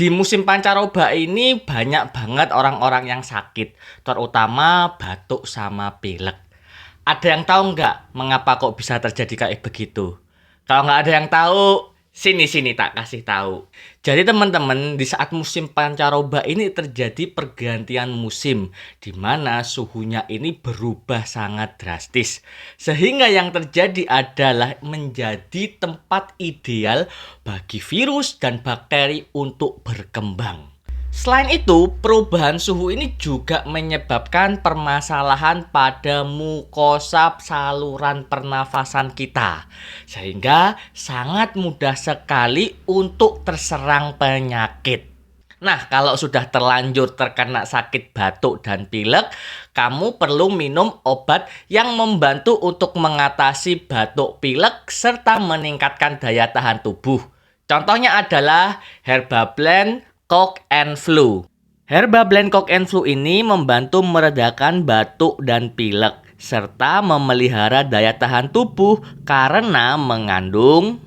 Di musim pancaroba ini banyak banget orang-orang yang sakit, terutama batuk sama pilek. Ada yang tahu nggak mengapa kok bisa terjadi kayak begitu? Kalau nggak ada yang tahu, sini tak kasih tahu. Jadi teman-teman, di saat musim pancaroba ini terjadi pergantian musim, di mana suhunya ini berubah sangat drastis. Sehingga yang terjadi adalah menjadi tempat ideal bagi virus dan bakteri untuk berkembang. Selain itu, perubahan suhu ini juga menyebabkan permasalahan pada mukosa saluran pernafasan kita, sehingga sangat mudah sekali untuk terserang penyakit. Nah, kalau sudah terlanjur terkena sakit batuk dan pilek, kamu perlu minum obat yang membantu untuk mengatasi batuk pilek serta meningkatkan daya tahan tubuh. Contohnya adalah Herbablend Cough and Flu. Herbablend Cough and Flu ini membantu meredakan batuk dan pilek serta memelihara daya tahan tubuh karena mengandung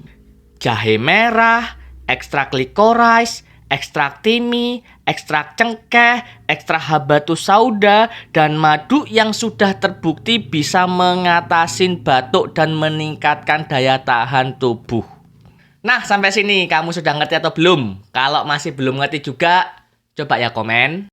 jahe merah, ekstrak licorice, ekstrak timi, ekstrak cengkeh, ekstrak habatus sauda, dan madu yang sudah terbukti bisa mengatasi batuk dan meningkatkan daya tahan tubuh. Nah, sampai sini kamu sudah ngerti atau belum? Kalau masih belum ngerti juga, coba ya komen.